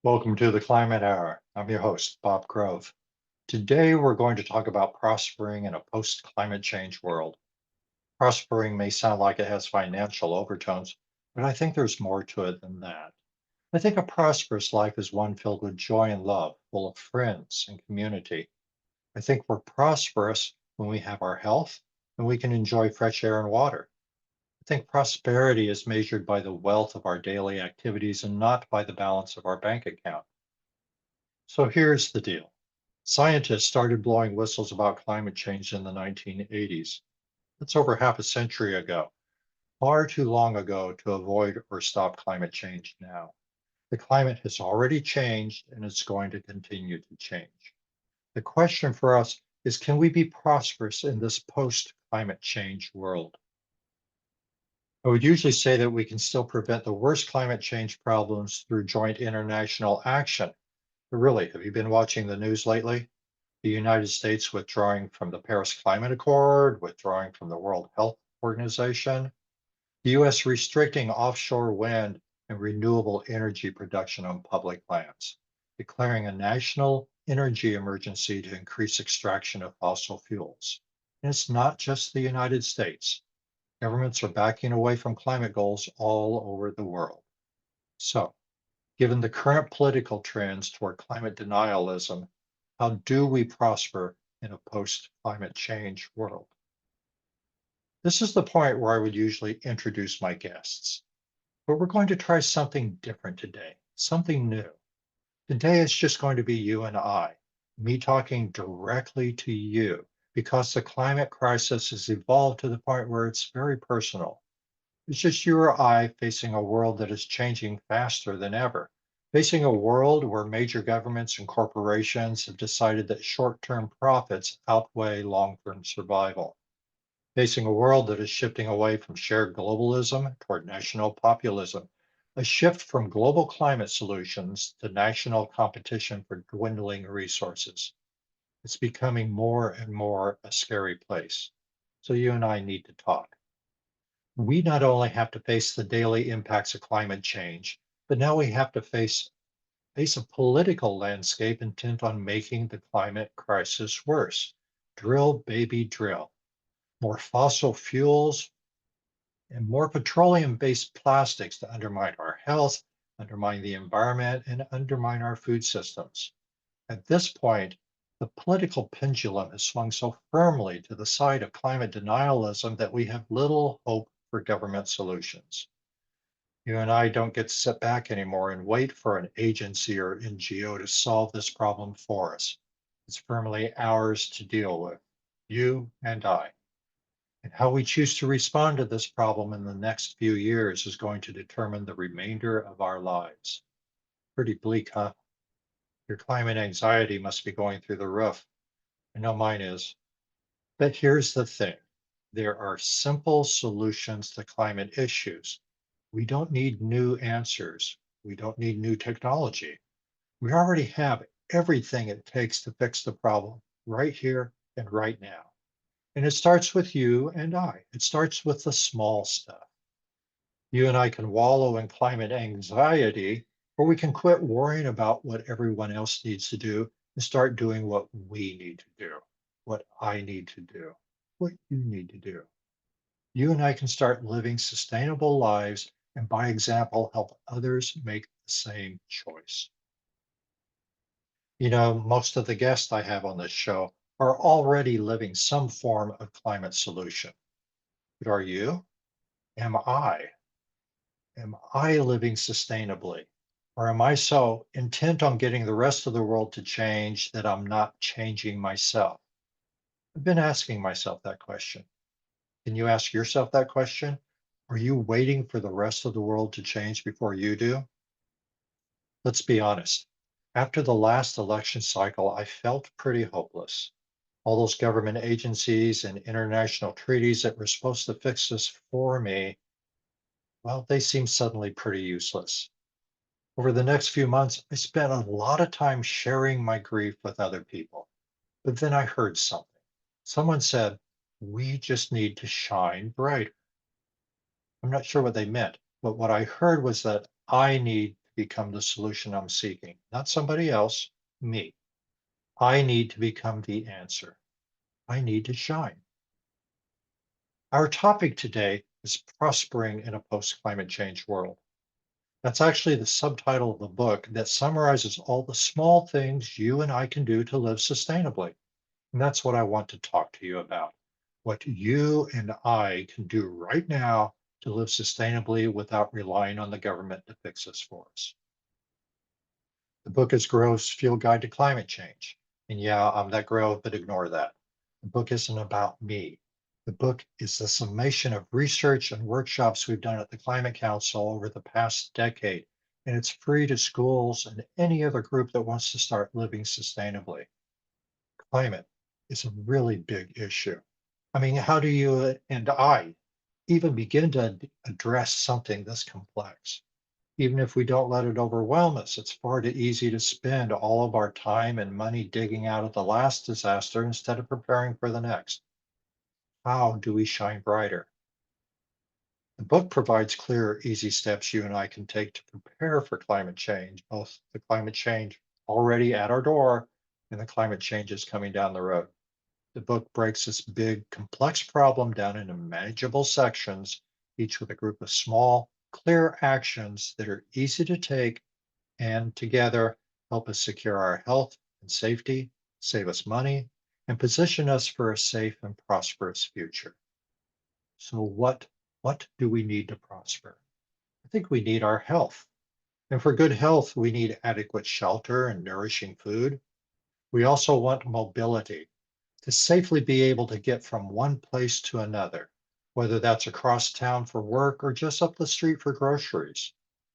Welcome to the Climate Hour. I'm your host, Bob Grove. Today, we're going to talk about prospering in a post climate change world. Prospering may sound like it has financial overtones, but I think there's more to it than that. I think a prosperous life is one filled with joy and love, full of friends and community. I think we're prosperous when we have our health and we can enjoy fresh air and water. I think prosperity is measured by the wealth of our daily activities and not by the balance of our bank account. So here's the deal. Scientists started blowing whistles about climate change in the 1980s. That's over half a century ago, far too long ago to avoid or stop climate change now. The climate has already changed and it's going to continue to change. The question for us is, can we be prosperous in this post climate change world? I would usually say that we can still prevent the worst climate change problems through joint international action. But really, have you been watching the news lately? The United States withdrawing from the Paris Climate Accord, withdrawing from the World Health Organization, the US restricting offshore wind and renewable energy production on public lands, declaring a national energy emergency to increase extraction of fossil fuels. And it's not just the United States. Governments are backing away from climate goals all over the world. So, given the current political trends toward climate denialism, how do we prosper in a post-climate change world? This is the point where I would usually introduce my guests, but we're going to try something different today, something new. Today it's just going to be you and I, me talking directly to you, because the climate crisis has evolved to the point where it's very personal. It's just you or I facing a world that is changing faster than ever, facing a world where major governments and corporations have decided that short-term profits outweigh long-term survival, facing a world that is shifting away from shared globalism toward national populism, a shift from global climate solutions to national competition for dwindling resources. It's becoming more and more a scary place. So you and I need to talk. We not only have to face the daily impacts of climate change, but now we have to face a political landscape intent on making the climate crisis worse. Drill, baby, drill. More fossil fuels and more petroleum-based plastics to undermine our health, undermine the environment, and undermine our food systems. At this point, the political pendulum has swung so firmly to the side of climate denialism that we have little hope for government solutions. You and I don't get to sit back anymore and wait for an agency or NGO to solve this problem for us. It's firmly ours to deal with, you and I. And how we choose to respond to this problem in the next few years is going to determine the remainder of our lives. Pretty bleak, huh? Your climate anxiety must be going through the roof. I know mine is. But here's the thing. There are simple solutions to climate issues. We don't need new answers. We don't need new technology. We already have everything it takes to fix the problem right here and right now. And it starts with you and I. It starts with the small stuff. You and I can wallow in climate anxiety, or we can quit worrying about what everyone else needs to do and start doing what we need to do, what I need to do, what you need to do. You and I can start living sustainable lives and by example, help others make the same choice. You know, most of the guests I have on this show are already living some form of climate solution. But are you? Am I? Am I living sustainably? Or am I so intent on getting the rest of the world to change that I'm not changing myself? I've been asking myself that question. Can you ask yourself that question? Are you waiting for the rest of the world to change before you do? Let's be honest. After the last election cycle, I felt pretty hopeless. All those government agencies and international treaties that were supposed to fix this for me, well, they seem suddenly pretty useless. Over the next few months, I spent a lot of time sharing my grief with other people. But then I heard something. Someone said, we just need to shine brighter. I'm not sure what they meant, but what I heard was that I need become the solution I'm seeking, not somebody else, me. I need to become the answer. I need to shine. Our topic today is prospering in a post climate change world. That's actually the subtitle of the book that summarizes all the small things you and I can do to live sustainably. And that's what I want to talk to you about. What you and I can do right now to live sustainably without relying on the government to fix us for us. The book is Grove's Field Guide to Climate Change. And yeah, I'm that Grove, but ignore that. The book isn't about me. The book is the summation of research and workshops we've done at the Climate Council over the past decade. And it's free to schools and any other group that wants to start living sustainably. Climate is a really big issue. I mean, how do you and I even begin to address something this complex? Even if we don't let it overwhelm us, it's far too easy to spend all of our time and money digging out of the last disaster instead of preparing for the next. How do we shine brighter? The book provides clear, easy steps you and I can take to prepare for climate change, both the climate change already at our door and the climate changes coming down the road. The book breaks this big, complex problem down into manageable sections, each with a group of small, clear actions that are easy to take and together help us secure our health and safety, save us money, and position us for a safe and prosperous future. So what do we need to prosper? I think we need our health. And for good health, we need adequate shelter and nourishing food. We also want mobility to safely be able to get from one place to another, whether that's across town for work or just up the street for groceries.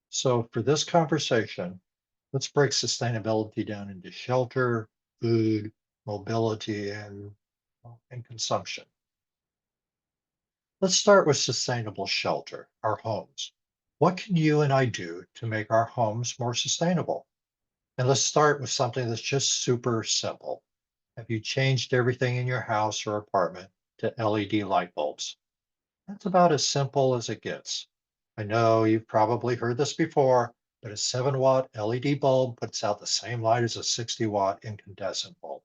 So, for this conversation, let's break sustainability down into shelter, food, mobility, and consumption. Let's start with sustainable shelter, our homes. What can you and I do to make our homes more sustainable? And let's start with something that's just super simple. Have you changed everything in your house or apartment to LED light bulbs? That's about as simple as it gets. I know you've probably heard this before, but a 7-watt LED bulb puts out the same light as a 60-watt incandescent bulb.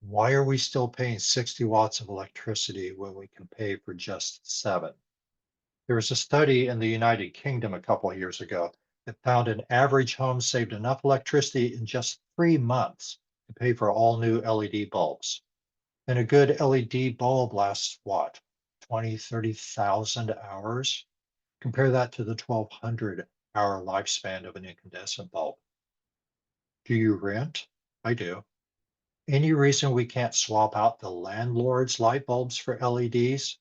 Why are we still paying 60 watts of electricity when we can pay for just 7? There was a study in the United Kingdom a couple of years ago that found an average home saved enough electricity in just 3 months to pay for all new LED bulbs. And a good LED bulb lasts what, 20, 30,000 hours? Compare that to the 1,200-hour lifespan of an incandescent bulb. Do you rent? I do. Any reason we can't swap out the landlord's light bulbs for LEDs?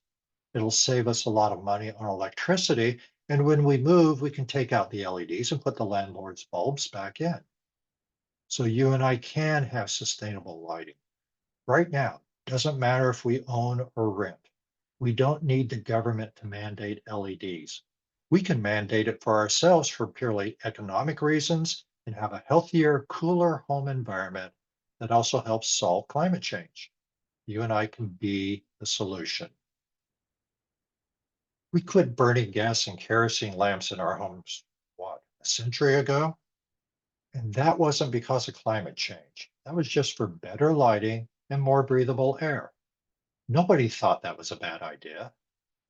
It'll save us a lot of money on electricity. And when we move, we can take out the LEDs and put the landlord's bulbs back in. So you and I can have sustainable lighting right now. Doesn't matter if we own or rent. We don't need the government to mandate LEDs. We can mandate it for ourselves for purely economic reasons and have a healthier, cooler home environment that also helps solve climate change. You and I can be the solution. We quit burning gas and kerosene lamps in our homes, what, a century ago? And that wasn't because of climate change. That was just for better lighting and more breathable air. Nobody thought that was a bad idea.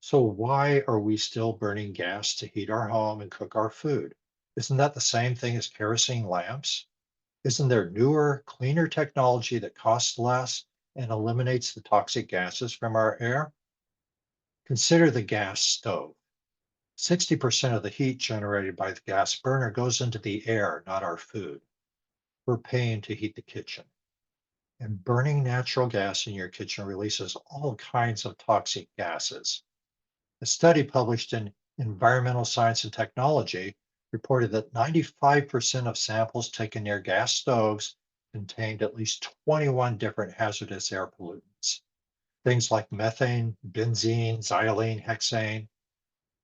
So why are we still burning gas to heat our home and cook our food? Isn't that the same thing as kerosene lamps? Isn't there newer, cleaner technology that costs less and eliminates the toxic gases from our air? Consider the gas stove. 60% of the heat generated by the gas burner goes into the air, not our food. We're paying to heat the kitchen. And burning natural gas in your kitchen releases all kinds of toxic gases. A study published in Environmental Science and Technology reported that 95% of samples taken near gas stoves contained at least 21 different hazardous air pollutants. Things like methane, benzene, xylene, hexane.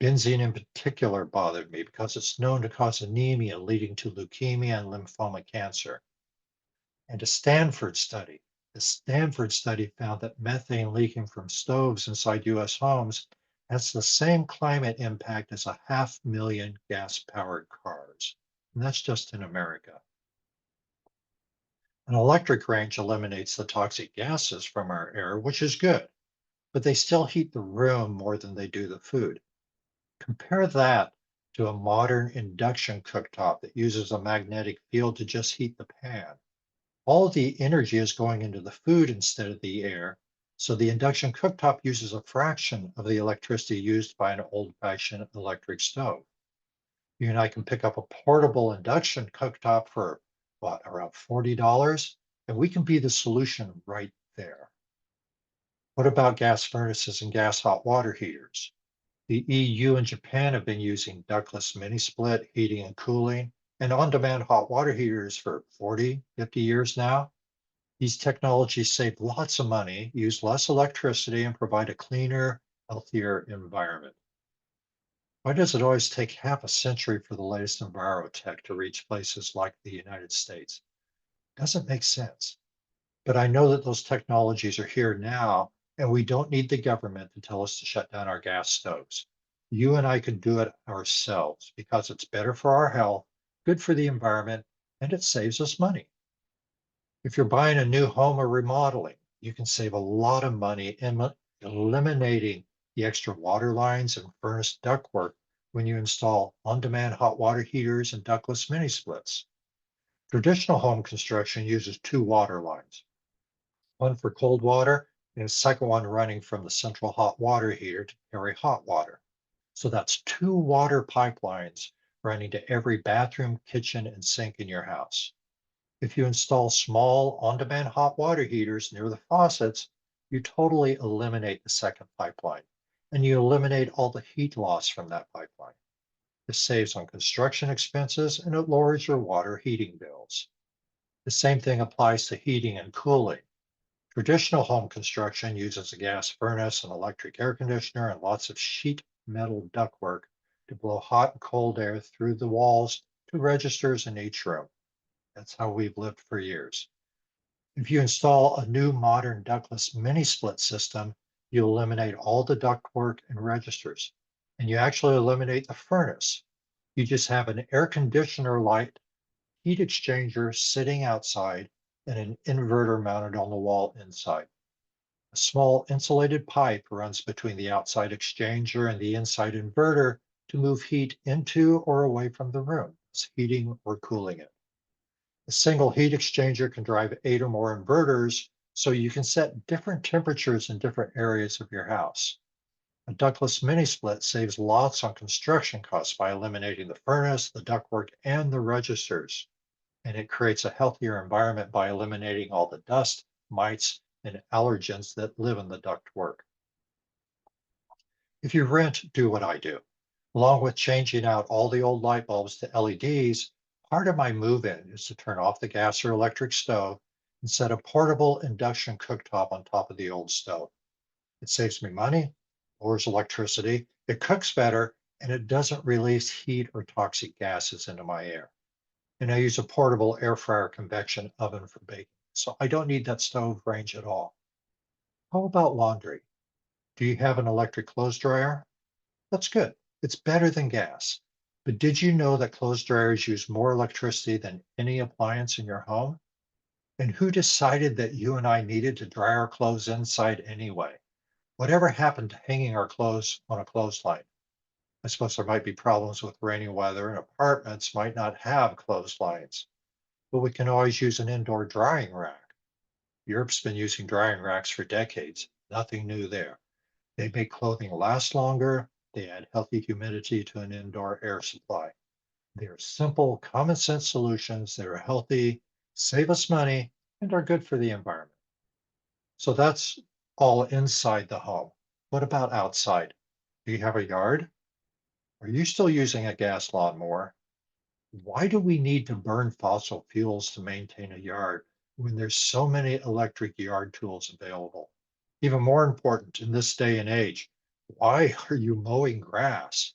Benzene in particular bothered me because it's known to cause anemia leading to leukemia and lymphoma cancer. And the Stanford study found that methane leaking from stoves inside US homes has the same climate impact as 500,000 gas powered cars. and that's just in America. An electric range eliminates the toxic gases from our air, which is good, but they still heat the room more than they do the food. Compare that to a modern induction cooktop that uses a magnetic field to just heat the pan. All of the energy is going into the food instead of the air, so the induction cooktop uses a fraction of the electricity used by an old-fashioned electric stove. You and I can pick up a portable induction cooktop for what, around $40, and we can be the solution right there. What about gas furnaces and gas hot water heaters? The EU and Japan have been using ductless mini split heating and cooling and on-demand hot water heaters for 40, 50 years now. These technologies save lots of money, use less electricity, and provide a cleaner, healthier environment. Why does it always take half a century for the latest envirotech to reach places like the United States? Doesn't make sense. But I know that those technologies are here now, and we don't need the government to tell us to shut down our gas stoves. You and I can do it ourselves because it's better for our health, good for the environment, and it saves us money. If you're buying a new home or remodeling, you can save a lot of money in eliminating the extra water lines and furnace ductwork when you install on-demand hot water heaters and ductless mini splits. Traditional home construction uses two water lines, one for cold water and a second one running from the central hot water heater to carry hot water. So that's two water pipelines running to every bathroom, kitchen, and sink in your house. If you install small on-demand hot water heaters near the faucets, you totally eliminate the second pipeline, and you eliminate all the heat loss from that pipeline. This saves on construction expenses and it lowers your water heating bills. The same thing applies to heating and cooling. Traditional home construction uses a gas furnace, an electric air conditioner, and lots of sheet metal ductwork to blow hot and cold air through the walls to registers in each room. That's how we've lived for years. If you install a new modern ductless mini split system, you eliminate all the ductwork and registers, and you actually eliminate the furnace. You just have an air conditioner light heat exchanger sitting outside and an inverter mounted on the wall inside. A small insulated pipe runs between the outside exchanger and the inside inverter to move heat into or away from the room, heating or cooling it. A single heat exchanger can drive 8 or more inverters, so you can set different temperatures in different areas of your house. A ductless mini split saves lots on construction costs by eliminating the furnace, the ductwork, and the registers. And it creates a healthier environment by eliminating all the dust, mites, and allergens that live in the ductwork. If you rent, do what I do. Along with changing out all the old light bulbs to LEDs, part of my move in is to turn off the gas or electric stove and set a portable induction cooktop on top of the old stove. It saves me money, lowers electricity, it cooks better, and it doesn't release heat or toxic gases into my air. And I use a portable air fryer convection oven for baking, so I don't need that stove range at all. How about laundry? Do you have an electric clothes dryer? That's good. It's better than gas. But did you know that clothes dryers use more electricity than any appliance in your home? And who decided that you and I needed to dry our clothes inside anyway? Whatever happened to hanging our clothes on a clothesline? I suppose there might be problems with rainy weather and apartments might not have clotheslines, but we can always use an indoor drying rack. Europe's been using drying racks for decades. Nothing new there. They make clothing last longer. They add healthy humidity to an indoor air supply. They are simple, common sense solutions that are healthy, save us money, and are good for the environment. So that's all inside the home. What about outside? Do you have a yard? Are you still using a gas lawnmower? Why do we need to burn fossil fuels to maintain a yard when there's so many electric yard tools available? Even more important in this day and age, why are you mowing grass?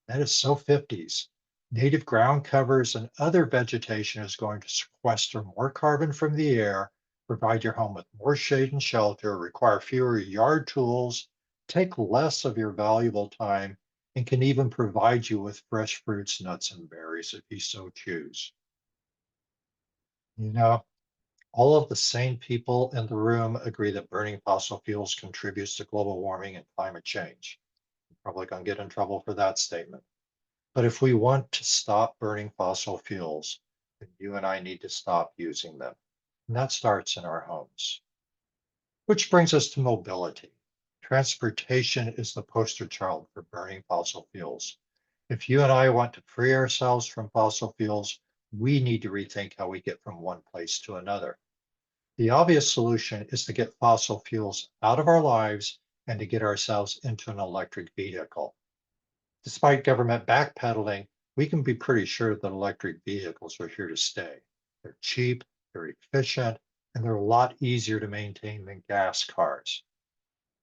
That is so 50s. Native ground covers and other vegetation is going to sequester more carbon from the air, provide your home with more shade and shelter, require fewer yard tools, take less of your valuable time, and can even provide you with fresh fruits, nuts, and berries if you so choose. You know, all of the sane people in the room agree that burning fossil fuels contributes to global warming and climate change. Probably going to get in trouble for that statement. But if we want to stop burning fossil fuels, then you and I need to stop using them. And that starts in our homes. Which brings us to mobility. Transportation is the poster child for burning fossil fuels. If you and I want to free ourselves from fossil fuels, we need to rethink how we get from one place to another. The obvious solution is to get fossil fuels out of our lives and to get ourselves into an electric vehicle. Despite government backpedaling, we can be pretty sure that electric vehicles are here to stay. They're cheap, they're efficient, and they're a lot easier to maintain than gas cars.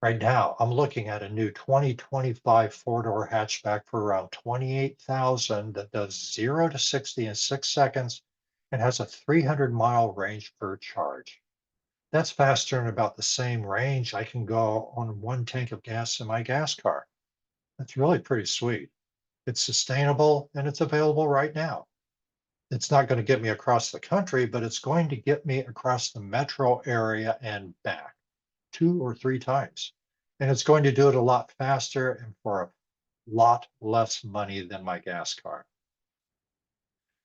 Right now, I'm looking at a new 2025 four-door hatchback for around 28,000 that does 0 to 60 in 6 seconds and has a 300-mile range per charge. That's faster than about the same range I can go on one tank of gas in my gas car. That's really pretty sweet. It's sustainable and it's available right now. It's not going to get me across the country, but it's going to get me across the metro area and back 2 or 3 times. And it's going to do it a lot faster and for a lot less money than my gas car.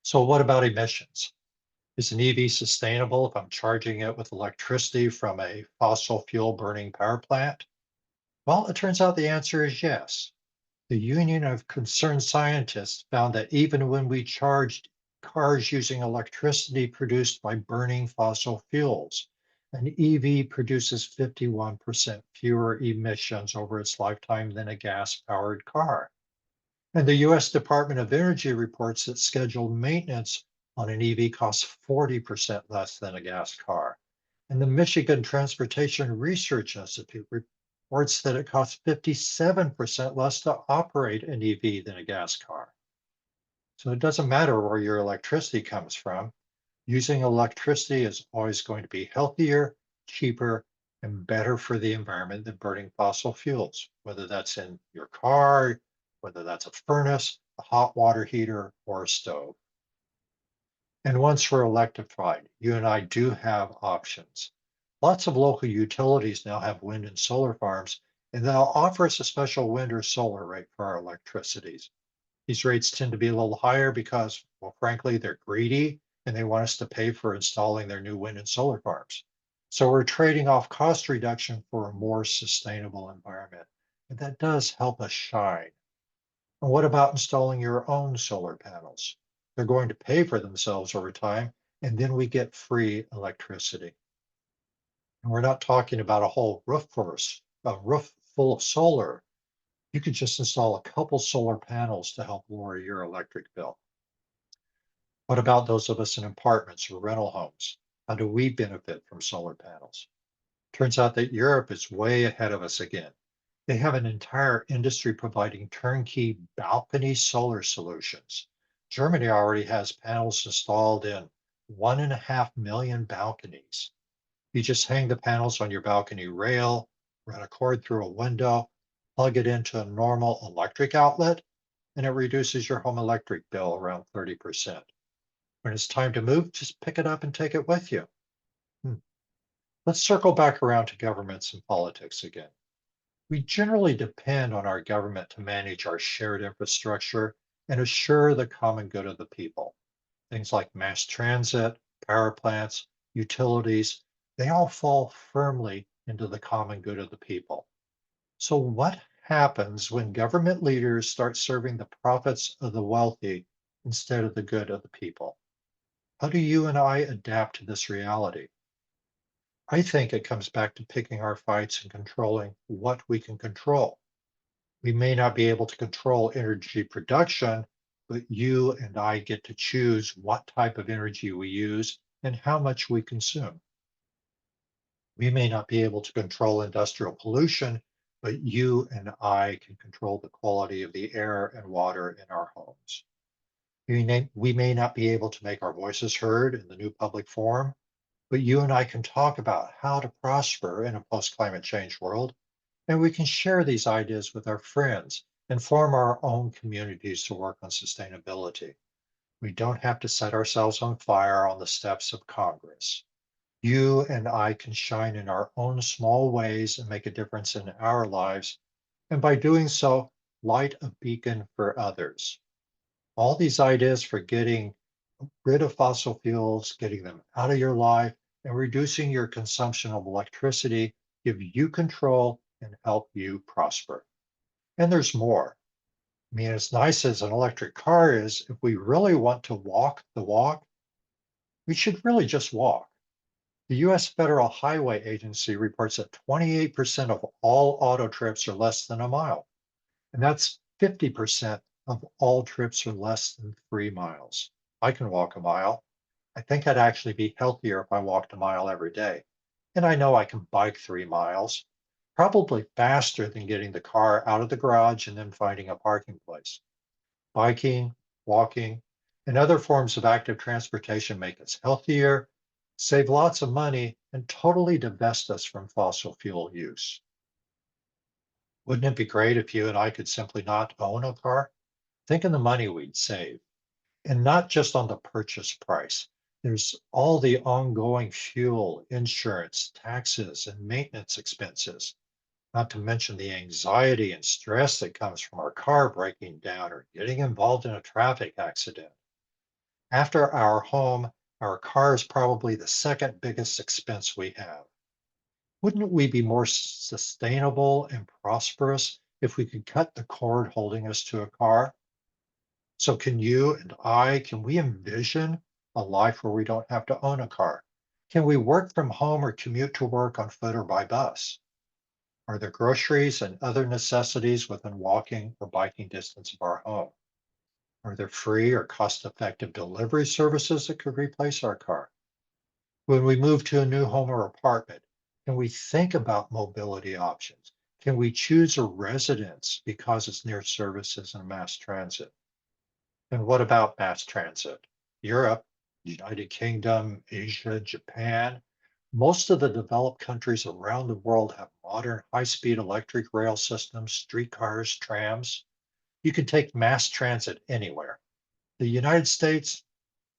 So, what about emissions? Is an EV sustainable if I'm charging it with electricity from a fossil fuel burning power plant? Well, it turns out the answer is yes. The Union of Concerned Scientists found that even when we charged cars using electricity produced by burning fossil fuels, an EV produces 51% fewer emissions over its lifetime than a gas-powered car. And the US Department of Energy reports that scheduled maintenance on an EV costs 40% less than a gas car. And the Michigan Transportation Research Institute reports that it costs 57% less to operate an EV than a gas car. So it doesn't matter where your electricity comes from. Using electricity is always going to be healthier, cheaper, and better for the environment than burning fossil fuels, whether that's in your car, whether that's a furnace, a hot water heater, or a stove. And once we're electrified, you and I do have options. Lots of local utilities now have wind and solar farms, and they'll offer us a special wind or solar rate for our electricities. These rates tend to be a little higher because, well, frankly, they're greedy and they want us to pay for installing their new wind and solar farms. So we're trading off cost reduction for a more sustainable environment. And that does help us shine. And what about installing your own solar panels? They're going to pay for themselves over time, and then we get free electricity. And we're not talking about a whole a roof full of solar. You could just install a couple solar panels to help lower your electric bill. What about those of us in apartments or rental homes? How do we benefit from solar panels? Turns out that Europe is way ahead of us again. They have an entire industry providing turnkey balcony solar solutions. Germany already has panels installed in 1.5 million balconies. You just hang the panels on your balcony rail, run a cord through a window, plug it into a normal electric outlet, and it reduces your home electric bill around 30%. When it's time to move, just pick it up and take it with you. Hmm. Let's circle back around to governments and politics again. We generally depend on our government to manage our shared infrastructure and assure the common good of the people. Things like mass transit, power plants, utilities, they all fall firmly into the common good of the people. So, what happens when government leaders start serving the profits of the wealthy instead of the good of the people? How do you and I adapt to this reality? I think it comes back to picking our fights and controlling what we can control. We may not be able to control energy production, but you and I get to choose what type of energy we use and how much we consume. We may not be able to control industrial pollution, but you and I can control the quality of the air and water in our homes. We may not be able to make our voices heard in the new public forum, but you and I can talk about how to prosper in a post climate change world, and we can share these ideas with our friends and form our own communities to work on sustainability. We don't have to set ourselves on fire on the steps of Congress. You and I can shine in our own small ways and make a difference in our lives. And by doing so, light a beacon for others. All these ideas for getting rid of fossil fuels, getting them out of your life, and reducing your consumption of electricity give you control and help you prosper. And there's more. I mean, as nice as an electric car is, if we really want to walk the walk, we should really just walk. The US Federal Highway Agency reports that 28% of all auto trips are less than a mile, and that's 50% of all trips are less than 3 miles. I can walk a mile. I think I'd actually be healthier if I walked a mile every day. And I know I can bike 3 miles, probably faster than getting the car out of the garage and then finding a parking place. Biking, walking, and other forms of active transportation make us healthier, save lots of money, and totally divest us from fossil fuel use. Wouldn't it be great if you and I could simply not own a car? Think of the money we'd save, and not just on the purchase price. There's all the ongoing fuel, insurance, taxes, and maintenance expenses, not to mention the anxiety and stress that comes from our car breaking down or getting involved in a traffic accident. After our home, our car is probably the second biggest expense we have. Wouldn't we be more sustainable and prosperous if we could cut the cord holding us to a car? So can we envision a life where we don't have to own a car? Can we work from home or commute to work on foot or by bus? Are there groceries and other necessities within walking or biking distance of our home? Are there free or cost-effective delivery services that could replace our car? When we move to a new home or apartment, can we think about mobility options? Can we choose a residence because it's near services and mass transit? And what about mass transit? Europe, United Kingdom, Asia, Japan. Most of the developed countries around the world have modern high-speed electric rail systems, streetcars, trams. You can take mass transit anywhere. The United States,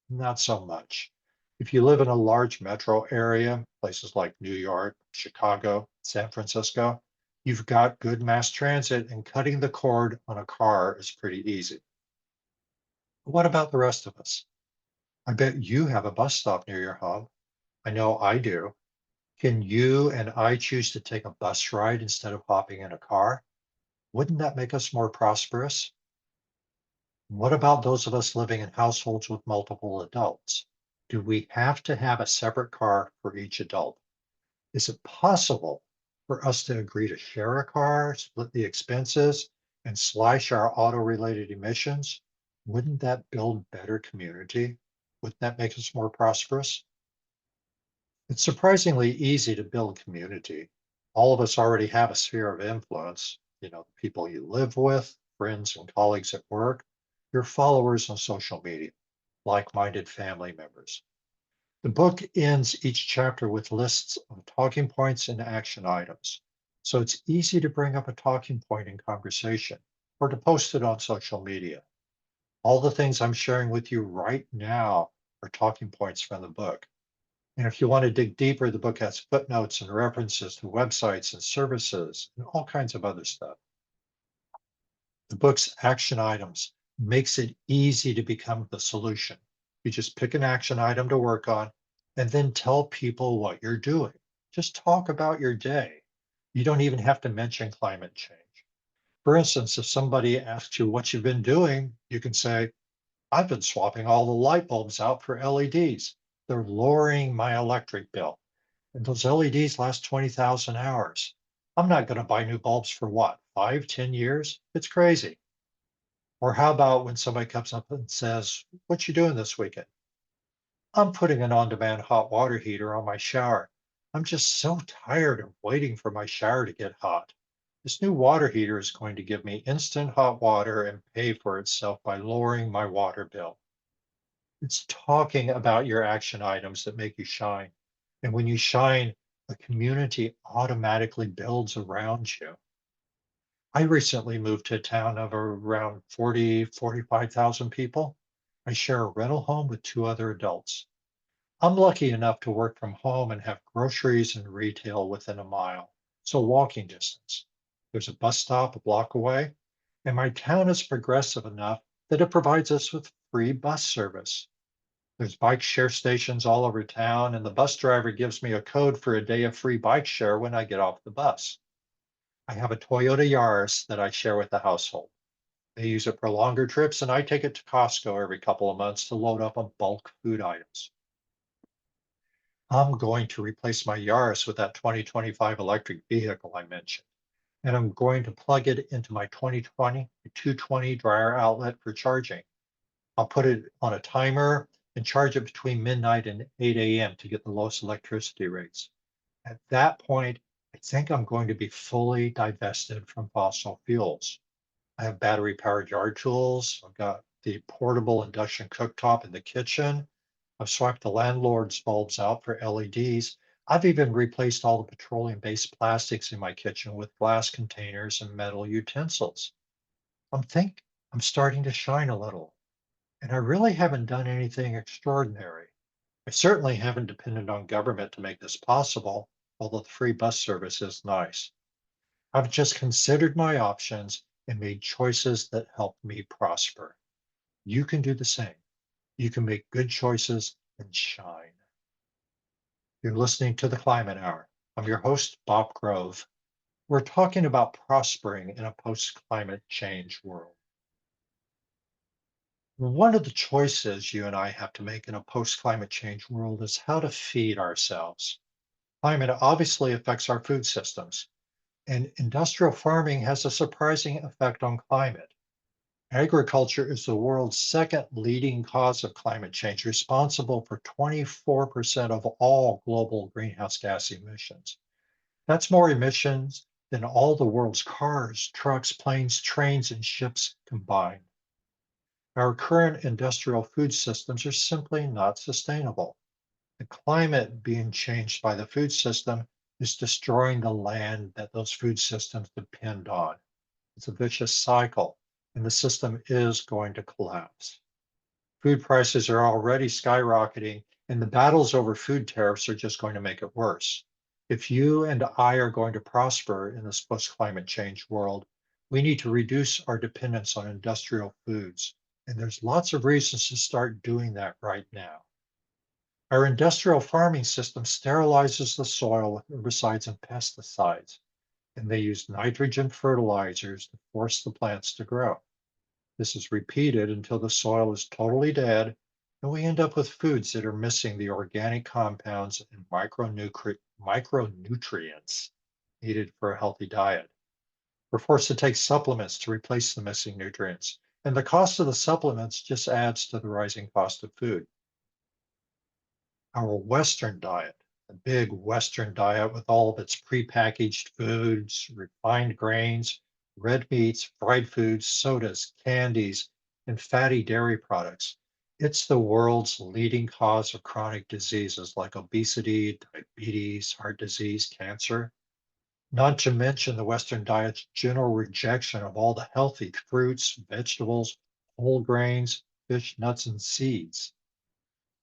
not so much. If you live in a large metro area, places like New York, Chicago, San Francisco, you've got good mass transit and cutting the cord on a car is pretty easy. What about the rest of us? I bet you have a bus stop near your home. I know I do. Can you and I choose to take a bus ride instead of hopping in a car? Wouldn't that make us more prosperous? What about those of us living in households with multiple adults? Do we have to have a separate car for each adult? Is it possible for us to agree to share a car, split the expenses, and slash our auto-related emissions? Wouldn't that build better community? Wouldn't that make us more prosperous? It's surprisingly easy to build community. All of us already have a sphere of influence, the people you live with, friends and colleagues at work, your followers on social media, like-minded family members. The book ends each chapter with lists of talking points and action items. So it's easy to bring up a talking point in conversation or to post it on social media. All the things I'm sharing with you right now are talking points from the book. And if you want to dig deeper, the book has footnotes and references to websites and services and all kinds of other stuff. The book's action items makes it easy to become the solution. You just pick an action item to work on and then tell people what you're doing. Just talk about your day. You don't even have to mention climate change. For instance, if somebody asks you what you've been doing, you can say, I've been swapping all the light bulbs out for LEDs. They're lowering my electric bill. And those LEDs last 20,000 hours. I'm not going to buy new bulbs for what, 5, 10 years? It's crazy. Or how about when somebody comes up and says, what you doing this weekend? I'm putting an on-demand hot water heater on my shower. I'm just so tired of waiting for my shower to get hot. This new water heater is going to give me instant hot water and pay for itself by lowering my water bill. It's talking about your action items that make you shine. And when you shine, a community automatically builds around you. I recently moved to a town of around 45,000 people. I share a rental home with two other adults. I'm lucky enough to work from home and have groceries and retail within a mile, so walking distance. There's a bus stop a block away, and my town is progressive enough that it provides us with free bus service. There's bike share stations all over town, and the bus driver gives me a code for a day of free bike share when I get off the bus. I have a Toyota Yaris that I share with the household. They use it for longer trips, and I take it to Costco every couple of months to load up on bulk food items. I'm going to replace my Yaris with that 2025 electric vehicle I mentioned, and I'm going to plug it into my 2020 220 dryer outlet for charging. I'll put it on a timer and charge it between midnight and 8 a.m. to get the lowest electricity rates. At that point, I think I'm going to be fully divested from fossil fuels. I have battery powered yard tools. I've got the portable induction cooktop in the kitchen. I've swapped the landlord's bulbs out for LEDs. I've even replaced all the petroleum based plastics in my kitchen with glass containers and metal utensils. Think I'm starting to shine a little, and I really haven't done anything extraordinary. I certainly haven't depended on government to make this possible, although the free bus service is nice. I've just considered my options and made choices that help me prosper. You can do the same. You can make good choices and shine. You're listening to the Climate Hour. I'm your host, Bob Grove. We're talking about prospering in a post climate change world. One of the choices you and I have to make in a post climate change world is how to feed ourselves. Climate obviously affects our food systems, and industrial farming has a surprising effect on climate. Agriculture is the world's second leading cause of climate change, responsible for 24% of all global greenhouse gas emissions. That's more emissions than all the world's cars, trucks, planes, trains, and ships combined. Our current industrial food systems are simply not sustainable. The climate being changed by the food system is destroying the land that those food systems depend on. It's a vicious cycle, and the system is going to collapse. Food prices are already skyrocketing, and the battles over food tariffs are just going to make it worse. If you and I are going to prosper in this post climate change world, we need to reduce our dependence on industrial foods. And there's lots of reasons to start doing that right now. Our industrial farming system sterilizes the soil with herbicides and pesticides, and they use nitrogen fertilizers to force the plants to grow. This is repeated until the soil is totally dead, and we end up with foods that are missing the organic compounds and micronutrients needed for a healthy diet. We're forced to take supplements to replace the missing nutrients, and the cost of the supplements just adds to the rising cost of food. Our Western diet, the big Western diet with all of its prepackaged foods, refined grains, red meats, fried foods, sodas, candies, and fatty dairy products. It's the world's leading cause of chronic diseases like obesity, diabetes, heart disease, cancer. Not to mention the Western diet's general rejection of all the healthy fruits, vegetables, whole grains, fish, nuts, and seeds.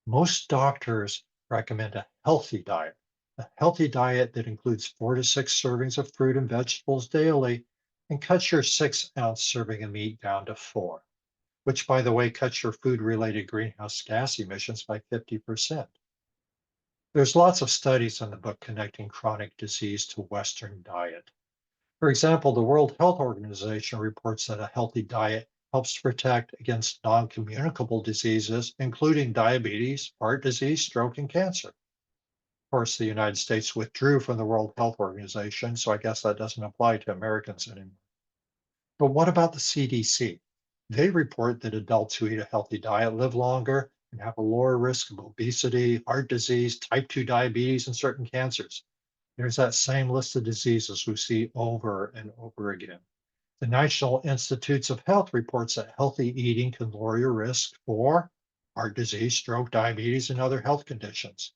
Most doctors recommend a healthy diet that includes 4 to 6 servings of fruit and vegetables daily and cuts your 6-ounce serving of meat down to 4, which, by the way, cuts your food related greenhouse gas emissions by 50%. There's lots of studies in the book connecting chronic disease to Western diet. For example, the World Health Organization reports that a healthy diet helps to protect against non communicable diseases, including diabetes, heart disease, stroke, and cancer. Of course, the United States withdrew from the World Health Organization, so I guess that doesn't apply to Americans anymore. But what about the CDC? They report that adults who eat a healthy diet live longer and have a lower risk of obesity, heart disease, type 2 diabetes, and certain cancers. There's that same list of diseases we see over and over again. The National Institutes of Health reports that healthy eating can lower your risk for heart disease, stroke, diabetes, and other health conditions.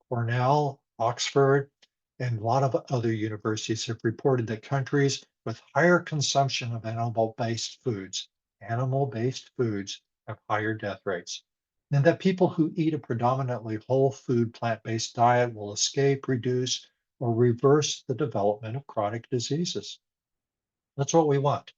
Cornell, Oxford, and a lot of other universities have reported that countries with higher consumption of animal-based foods have higher death rates, and that people who eat a predominantly whole food plant-based diet will escape, reduce, or reverse the development of chronic diseases. That's what we want.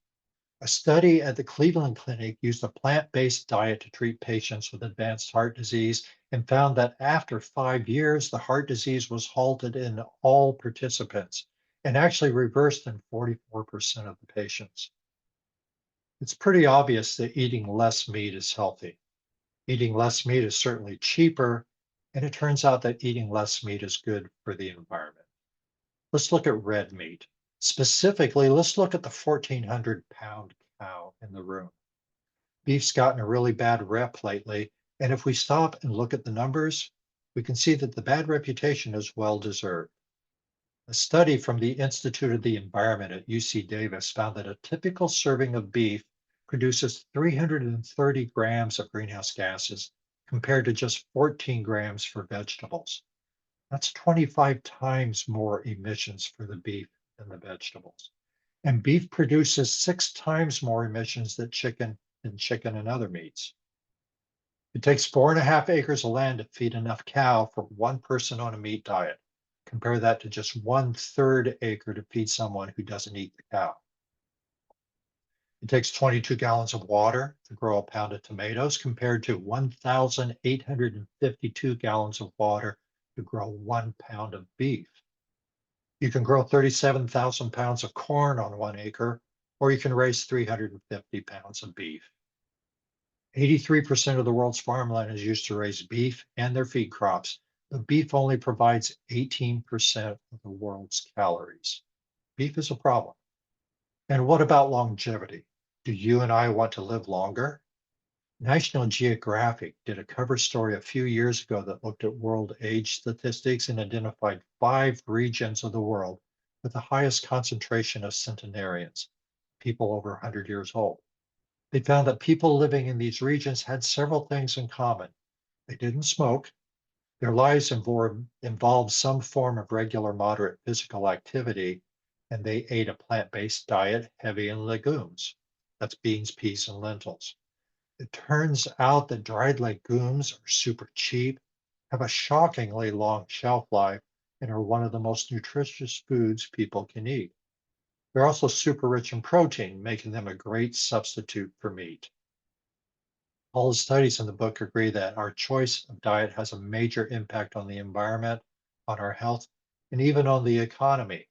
A study at the Cleveland Clinic used a plant based diet to treat patients with advanced heart disease and found that after 5 years, the heart disease was halted in all participants and actually reversed in 44% of the patients. It's pretty obvious that eating less meat is healthy. Eating less meat is certainly cheaper, and it turns out that eating less meat is good for the environment. Let's look at red meat. Specifically, let's look at the 1,400-pound cow in the room. Beef's gotten a really bad rep lately, and if we stop and look at the numbers, we can see that the bad reputation is well deserved. A study from the Institute of the Environment at UC Davis found that a typical serving of beef produces 330 grams of greenhouse gases compared to just 14 grams for vegetables. That's 25 times more emissions for the beef than the vegetables. And beef produces 6 times more emissions than chicken and other meats. It takes 4.5 acres of land to feed enough cow for one person on a meat diet. Compare that to just 1/3 acre to feed someone who doesn't eat the cow. It takes 22 gallons of water to grow a pound of tomatoes compared to 1,852 gallons of water to grow 1 pound of beef. You can grow 37,000 pounds of corn on 1 acre, or you can raise 350 pounds of beef. 83% of the world's farmland is used to raise beef and their feed crops, but beef only provides 18% of the world's calories. Beef is a problem. And what about longevity? Do you and I want to live longer? National Geographic did a cover story a few years ago that looked at world age statistics and identified 5 regions of the world with the highest concentration of centenarians, people over 100 years old. They found that people living in these regions had several things in common. They didn't smoke. Their lives involved some form of regular moderate physical activity, and they ate a plant-based diet heavy in legumes. That's beans, peas, and lentils. It turns out that dried legumes are super cheap, have a shockingly long shelf life, and are one of the most nutritious foods people can eat. They're also super rich in protein, making them a great substitute for meat. All the studies in the book agree that our choice of diet has a major impact on the environment, on our health, and even on the economy.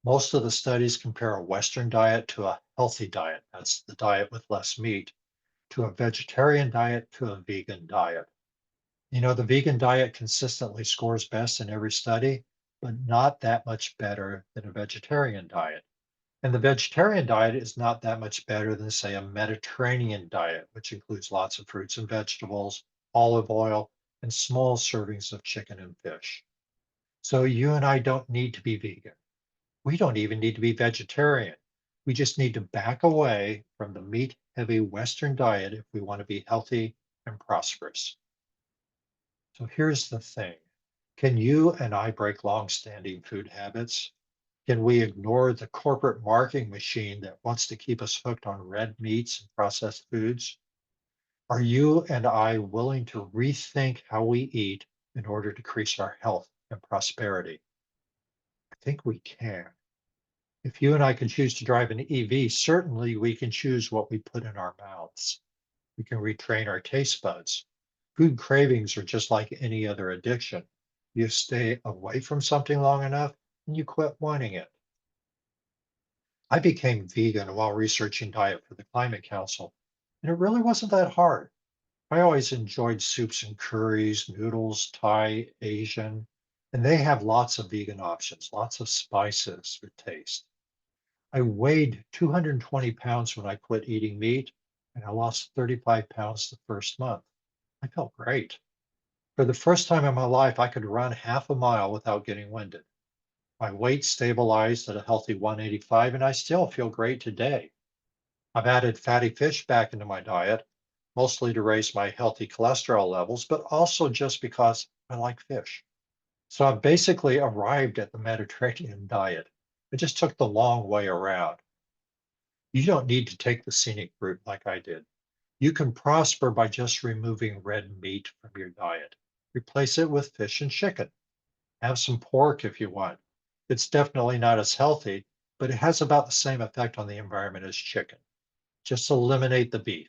Most of the studies compare a Western diet to a healthy diet, that's the diet with less meat, to a vegetarian diet to a vegan diet. The vegan diet consistently scores best in every study, but not that much better than a vegetarian diet. And the vegetarian diet is not that much better than, say, a Mediterranean diet, which includes lots of fruits and vegetables, olive oil, and small servings of chicken and fish. So you and I don't need to be vegan. We don't even need to be vegetarian. We just need to back away from the meat heavy Western diet if we want to be healthy and prosperous. So here's the thing. Can you and I break long-standing food habits? Can we ignore the corporate marketing machine that wants to keep us hooked on red meats and processed foods? Are you and I willing to rethink how we eat in order to increase our health and prosperity? I think we can. If you and I can choose to drive an EV, certainly we can choose what we put in our mouths. We can retrain our taste buds. Food cravings are just like any other addiction. You stay away from something long enough and you quit wanting it. I became vegan while researching diet for the Climate Council, and it really wasn't that hard. I always enjoyed soups and curries, noodles, Thai, Asian, and they have lots of vegan options, lots of spices for taste. I weighed 220 pounds when I quit eating meat, and I lost 35 pounds the first month. I felt great. For the first time in my life, I could run half a mile without getting winded. My weight stabilized at a healthy 185, and I still feel great today. I've added fatty fish back into my diet, mostly to raise my healthy cholesterol levels, but also just because I like fish. So I've basically arrived at the Mediterranean diet. I just took the long way around. You don't need to take the scenic route like I did. You can prosper by just removing red meat from your diet. Replace it with fish and chicken. Have some pork if you want. It's definitely not as healthy, but it has about the same effect on the environment as chicken. Just eliminate the beef.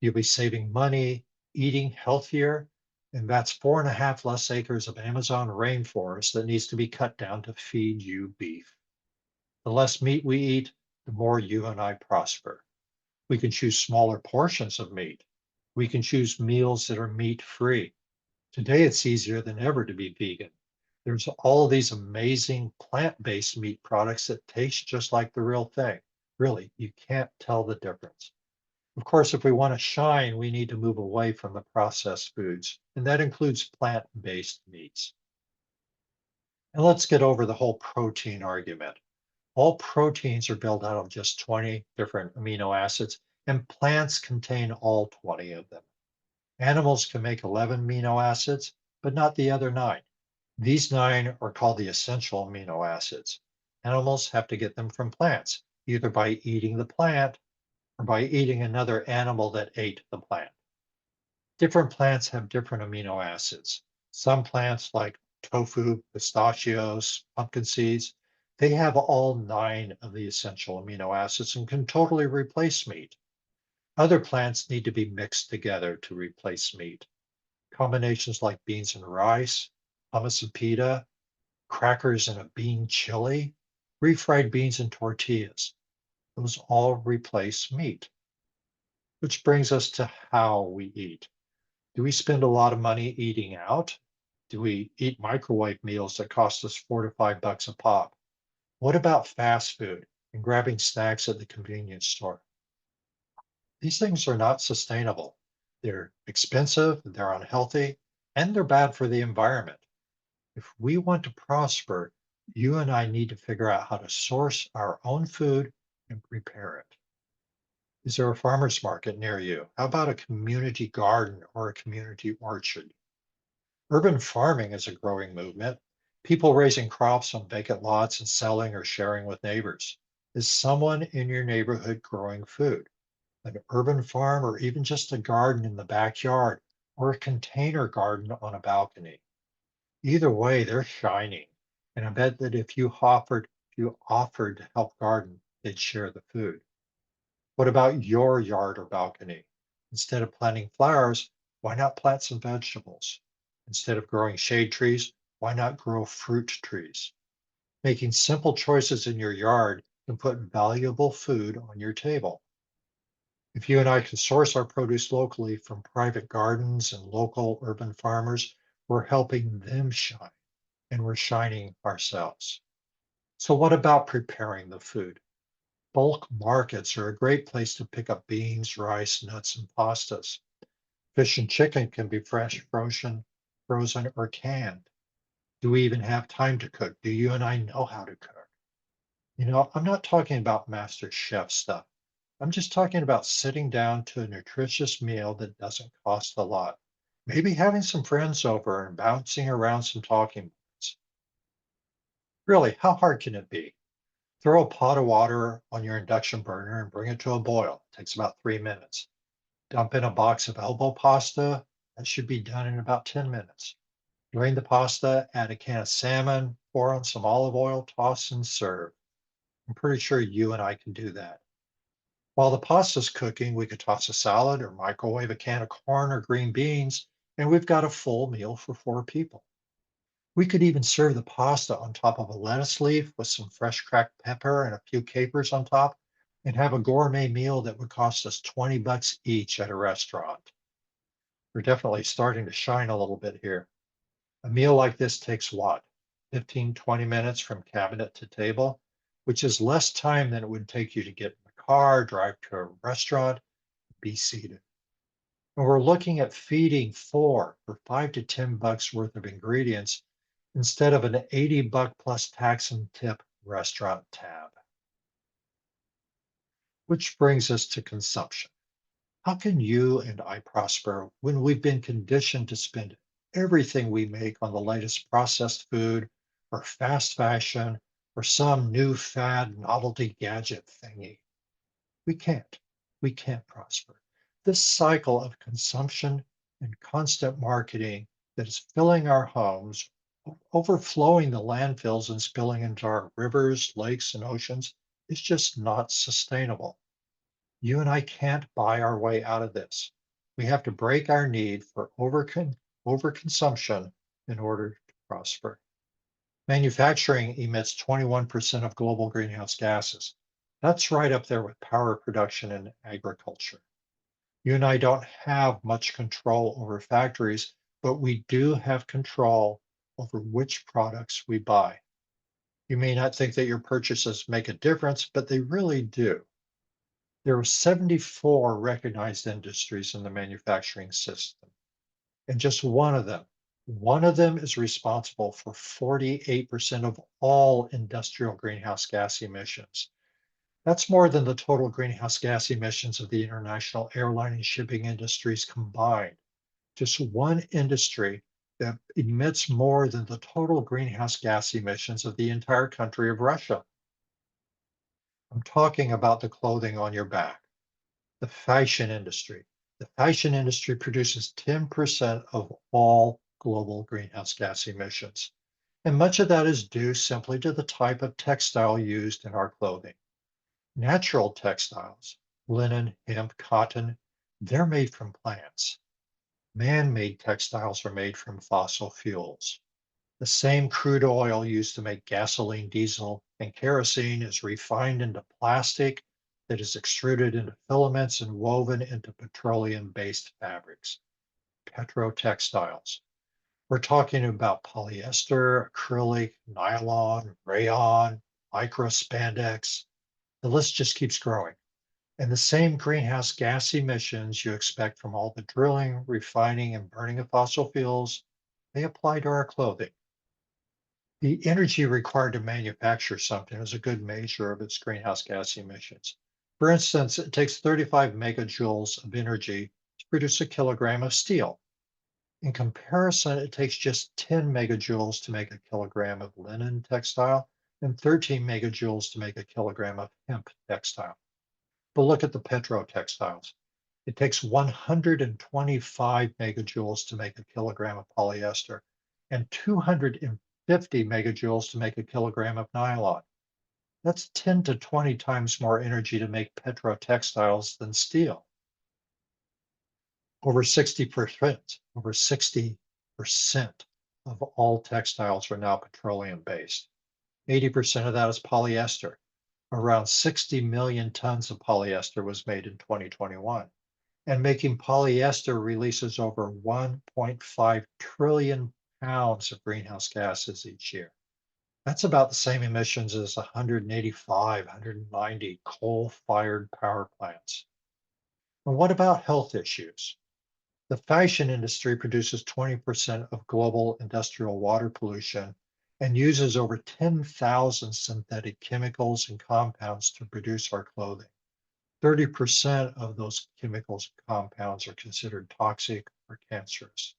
You'll be saving money, eating healthier, and that's 4.5 less acres of Amazon rainforest that needs to be cut down to feed you beef. The less meat we eat, the more you and I prosper. We can choose smaller portions of meat. We can choose meals that are meat free. Today, it's easier than ever to be vegan. There's all these amazing plant-based meat products that taste just like the real thing. Really, you can't tell the difference. Of course, if we want to shine, we need to move away from the processed foods, and that includes plant-based meats. And let's get over the whole protein argument. All proteins are built out of just 20 different amino acids, and plants contain all 20 of them. Animals can make 11 amino acids, but not the other nine. These nine are called the essential amino acids. Animals have to get them from plants, either by eating the plant or by eating another animal that ate the plant. Different plants have different amino acids. Some plants, like tofu, pistachios, pumpkin seeds, they have all nine of the essential amino acids and can totally replace meat. Other plants need to be mixed together to replace meat. Combinations like beans and rice, hummus and pita, crackers and a bean chili, refried beans and tortillas, those all replace meat. Which brings us to how we eat. Do we spend a lot of money eating out? Do we eat microwave meals that cost us $4 to $5 a pop? What about fast food and grabbing snacks at the convenience store? These things are not sustainable. They're expensive, they're unhealthy, and they're bad for the environment. If we want to prosper, you and I need to figure out how to source our own food and prepare it. Is there a farmer's market near you? How about a community garden or a community orchard? Urban farming is a growing movement. People raising crops on vacant lots and selling or sharing with neighbors. Is someone in your neighborhood growing food? An urban farm, or even just a garden in the backyard, or a container garden on a balcony. Either way, they're shining. And I bet that if you offered to help garden, they'd share the food. What about your yard or balcony? Instead of planting flowers, why not plant some vegetables? Instead of growing shade trees, why not grow fruit trees? Making simple choices in your yard can put valuable food on your table. If you and I can source our produce locally from private gardens and local urban farmers, we're helping them shine and we're shining ourselves. So, what about preparing the food? Bulk markets are a great place to pick up beans, rice, nuts, and pastas. Fish and chicken can be fresh, frozen, or canned. Do we even have time to cook? Do you and I know how to cook? I'm not talking about master chef stuff. I'm just talking about sitting down to a nutritious meal that doesn't cost a lot. Maybe having some friends over and bouncing around some talking points. Really, how hard can it be? Throw a pot of water on your induction burner and bring it to a boil. It takes about 3 minutes. Dump in a box of elbow pasta. That should be done in about 10 minutes. Drain the pasta, add a can of salmon, pour on some olive oil, toss and serve. I'm pretty sure you and I can do that. While the pasta's cooking, we could toss a salad or microwave a can of corn or green beans, and we've got a full meal for 4 people. We could even serve the pasta on top of a lettuce leaf with some fresh cracked pepper and a few capers on top, and have a gourmet meal that would cost us $20 each at a restaurant. We're definitely starting to shine a little bit here. A meal like this takes what? 15, 20 minutes from cabinet to table, which is less time than it would take you to get in the car, drive to a restaurant, be seated. And we're looking at feeding four for $5 to $10 worth of ingredients instead of an $80 plus tax and tip restaurant tab. Which brings us to consumption. How can you and I prosper when we've been conditioned to spend everything we make on the latest processed food or fast fashion or some new fad novelty gadget thingy. We can't. We can't prosper. This cycle of consumption and constant marketing that is filling our homes, overflowing the landfills and spilling into our rivers, lakes, and oceans is just not sustainable. You and I can't buy our way out of this. We have to break our need for overconsumption in order to prosper. Manufacturing emits 21% of global greenhouse gases. That's right up there with power production and agriculture. You and I don't have much control over factories, but we do have control over which products we buy. You may not think that your purchases make a difference, but they really do. There are 74 recognized industries in the manufacturing system, and just one of them is responsible for 48% of all industrial greenhouse gas emissions. That's more than the total greenhouse gas emissions of the international airline and shipping industries combined. Just one industry that emits more than the total greenhouse gas emissions of the entire country of Russia. I'm talking about the clothing on your back, the fashion industry. The fashion industry produces 10% of all global greenhouse gas emissions. And much of that is due simply to the type of textile used in our clothing. Natural textiles, linen, hemp, cotton, they're made from plants. Man-made textiles are made from fossil fuels. The same crude oil used to make gasoline, diesel, and kerosene is refined into plastic that is extruded into filaments and woven into petroleum-based fabrics, petrotextiles. We're talking about polyester, acrylic, nylon, rayon, micro spandex. The list just keeps growing. And the same greenhouse gas emissions you expect from all the drilling, refining, and burning of fossil fuels, they apply to our clothing. The energy required to manufacture something is a good measure of its greenhouse gas emissions. For instance, it takes 35 megajoules of energy to produce a kilogram of steel. In comparison, it takes just 10 megajoules to make a kilogram of linen textile and 13 megajoules to make a kilogram of hemp textile. But look at the petrotextiles. It takes 125 megajoules to make a kilogram of polyester and 250 megajoules to make a kilogram of nylon. That's 10 to 20 times more energy to make petrotextiles than steel. Over 60% of all textiles are now petroleum based. 80% of that is polyester. Around 60 million tons of polyester was made in 2021. And making polyester releases over 1.5 trillion pounds of greenhouse gases each year. That's about the same emissions as 185, 190 coal-fired power plants. And what about health issues? The fashion industry produces 20% of global industrial water pollution and uses over 10,000 synthetic chemicals and compounds to produce our clothing. 30% of those chemicals and compounds are considered toxic or cancerous.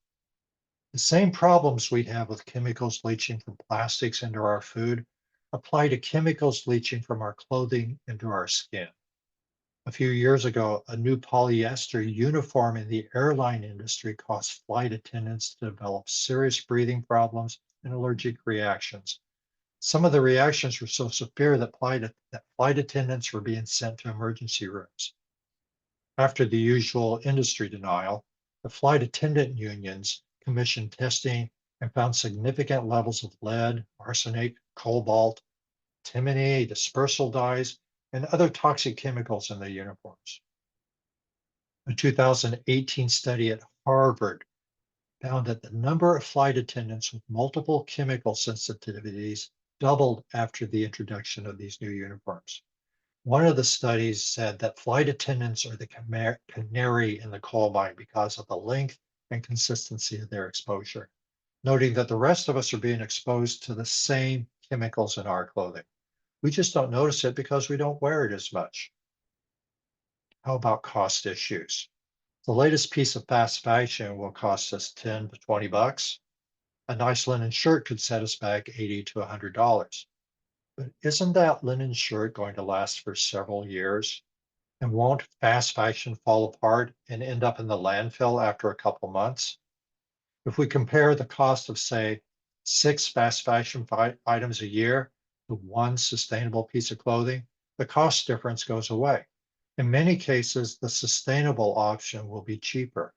The same problems we have with chemicals leaching from plastics into our food apply to chemicals leaching from our clothing into our skin. A few years ago, a new polyester uniform in the airline industry caused flight attendants to develop serious breathing problems and allergic reactions. Some of the reactions were so severe that flight attendants were being sent to emergency rooms. After the usual industry denial, the flight attendant unions commissioned testing and found significant levels of lead, arsenic, cobalt, antimony, dispersal dyes, and other toxic chemicals in the uniforms. A 2018 study at Harvard found that the number of flight attendants with multiple chemical sensitivities doubled after the introduction of these new uniforms. One of the studies said that flight attendants are the canary in the coal mine because of the length and consistency of their exposure, noting that the rest of us are being exposed to the same chemicals in our clothing. We just don't notice it because we don't wear it as much. How about cost issues? The latest piece of fast fashion will cost us 10 to 20 bucks. A nice linen shirt could set us back $80 to $100. But isn't that linen shirt going to last for several years? And won't fast fashion fall apart and end up in the landfill after a couple months? If we compare the cost of, say, six fast fashion items a year to one sustainable piece of clothing, the cost difference goes away. In many cases, the sustainable option will be cheaper.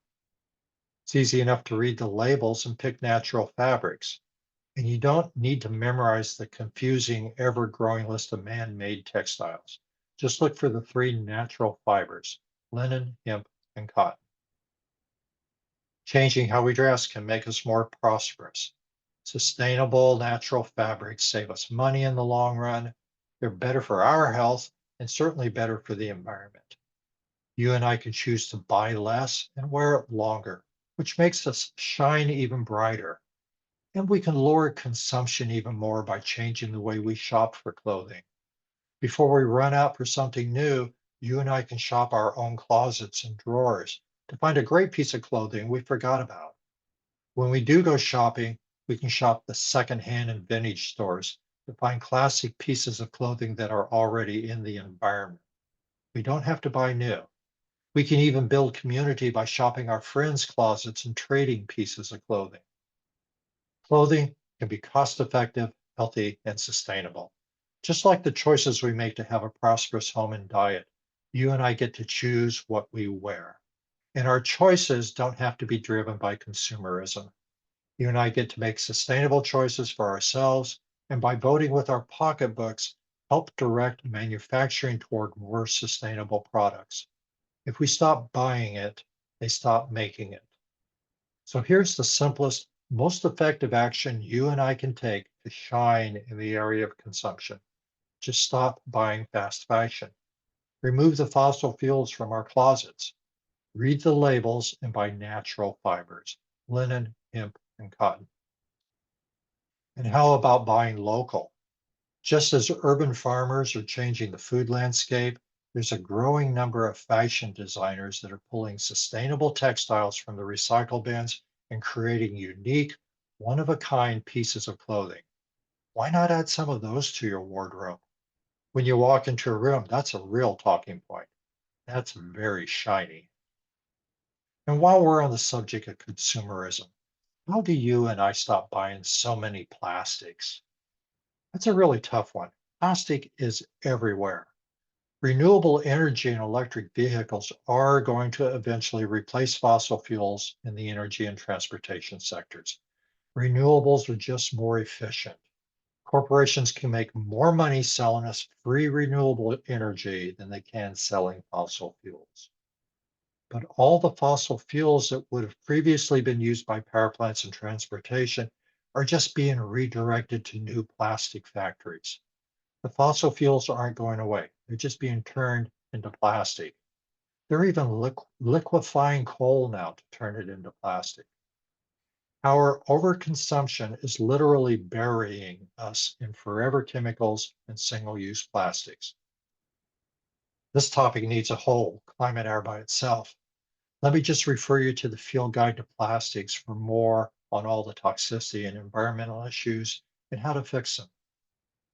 It's easy enough to read the labels and pick natural fabrics, and you don't need to memorize the confusing, ever growing list of man made textiles. Just look for the three natural fibers: linen, hemp, and cotton. Changing how we dress can make us more prosperous. Sustainable, natural fabrics save us money in the long run. They're better for our health and certainly better for the environment. You and I can choose to buy less and wear it longer, which makes us shine even brighter. And we can lower consumption even more by changing the way we shop for clothing. Before we run out for something new, you and I can shop our own closets and drawers to find a great piece of clothing we forgot about. When we do go shopping, we can shop the secondhand and vintage stores to find classic pieces of clothing that are already in the environment. We don't have to buy new. We can even build community by shopping our friends' closets and trading pieces of clothing. Clothing can be cost effective, healthy, and sustainable. Just like the choices we make to have a prosperous home and diet, you and I get to choose what we wear. And our choices don't have to be driven by consumerism. You and I get to make sustainable choices for ourselves, and by voting with our pocketbooks, help direct manufacturing toward more sustainable products. If we stop buying it, they stop making it. So here's the simplest, most effective action you and I can take to shine in the area of consumption. Just stop buying fast fashion. Remove the fossil fuels from our closets. Read the labels and buy natural fibers: linen, hemp, and cotton. And how about buying local? Just as urban farmers are changing the food landscape, there's a growing number of fashion designers that are pulling sustainable textiles from the recycle bins and creating unique, one of a kind pieces of clothing. Why not add some of those to your wardrobe? When you walk into a room, that's a real talking point. That's very shiny. And while we're on the subject of consumerism, how do you and I stop buying so many plastics? That's a really tough one. Plastic is everywhere. Renewable energy and electric vehicles are going to eventually replace fossil fuels in the energy and transportation sectors. Renewables are just more efficient. Corporations can make more money selling us free renewable energy than they can selling fossil fuels. But all the fossil fuels that would have previously been used by power plants and transportation are just being redirected to new plastic factories. The fossil fuels aren't going away. They're just being turned into plastic. They're even liquefying coal now to turn it into plastic. Our overconsumption is literally burying us in forever chemicals and single-use plastics. This topic needs a whole climate hour by itself. Let me just refer you to the Field Guide to Plastics for more on all the toxicity and environmental issues and how to fix them.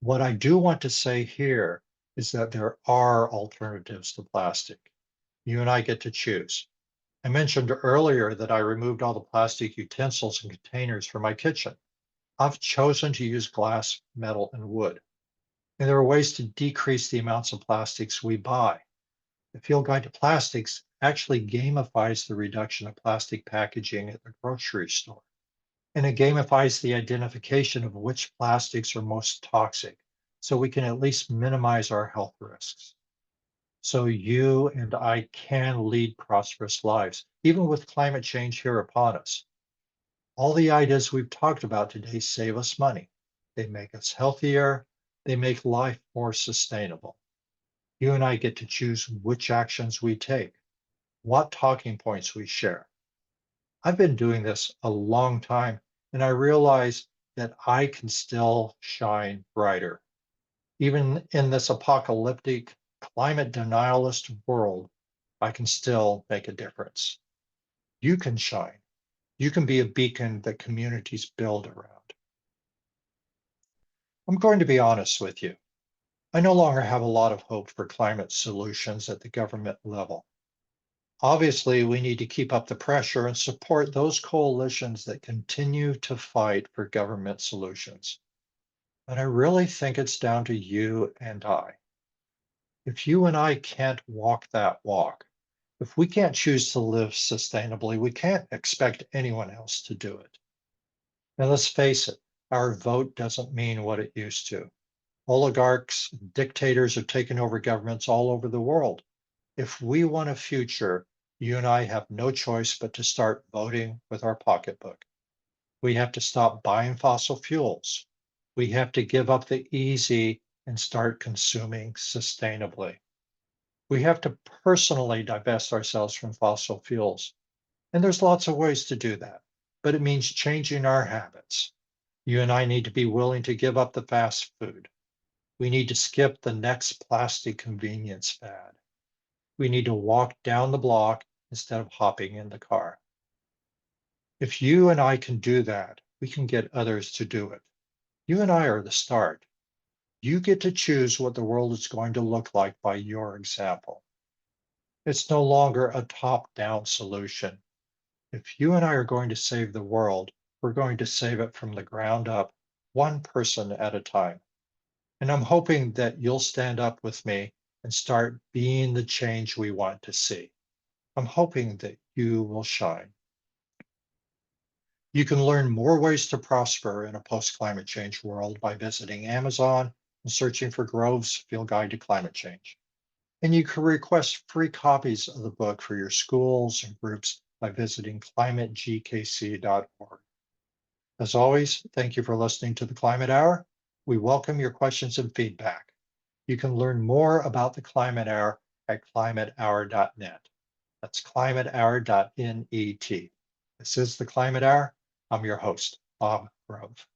What I do want to say here is that there are alternatives to plastic. You and I get to choose. I mentioned earlier that I removed all the plastic utensils and containers from my kitchen. I've chosen to use glass, metal, and wood. And there are ways to decrease the amounts of plastics we buy. The Field Guide to Plastics actually gamifies the reduction of plastic packaging at the grocery store. And it gamifies the identification of which plastics are most toxic, so we can at least minimize our health risks. So you and I can lead prosperous lives, even with climate change here upon us. All the ideas we've talked about today save us money. They make us healthier. They make life more sustainable. You and I get to choose which actions we take, what talking points we share. I've been doing this a long time, and I realize that I can still shine brighter. Even in this apocalyptic, climate denialist world, I can still make a difference. You can shine. You can be a beacon that communities build around. I'm going to be honest with you. I no longer have a lot of hope for climate solutions at the government level. Obviously, we need to keep up the pressure and support those coalitions that continue to fight for government solutions. But I really think it's down to you and I. If you and I can't walk that walk, if we can't choose to live sustainably, we can't expect anyone else to do it. And let's face it, our vote doesn't mean what it used to. Oligarchs, dictators have taken over governments all over the world. If we want a future, you and I have no choice but to start voting with our pocketbook. We have to stop buying fossil fuels. We have to give up the easy and start consuming sustainably. We have to personally divest ourselves from fossil fuels. And there's lots of ways to do that, but it means changing our habits. You and I need to be willing to give up the fast food. We need to skip the next plastic convenience fad. We need to walk down the block instead of hopping in the car. If you and I can do that, we can get others to do it. You and I are the start. You get to choose what the world is going to look like by your example. It's no longer a top-down solution. If you and I are going to save the world, we're going to save it from the ground up, one person at a time. And I'm hoping that you'll stand up with me and start being the change we want to see. I'm hoping that you will shine. You can learn more ways to prosper in a post-climate change world by visiting Amazon and searching for Grove's Field Guide to Climate Change. And you can request free copies of the book for your schools and groups by visiting climategkc.org. As always, thank you for listening to the Climate Hour. We welcome your questions and feedback. You can learn more about the Climate Hour at climatehour.net. That's climatehour.net. This is the Climate Hour. I'm your host, Bob Grove.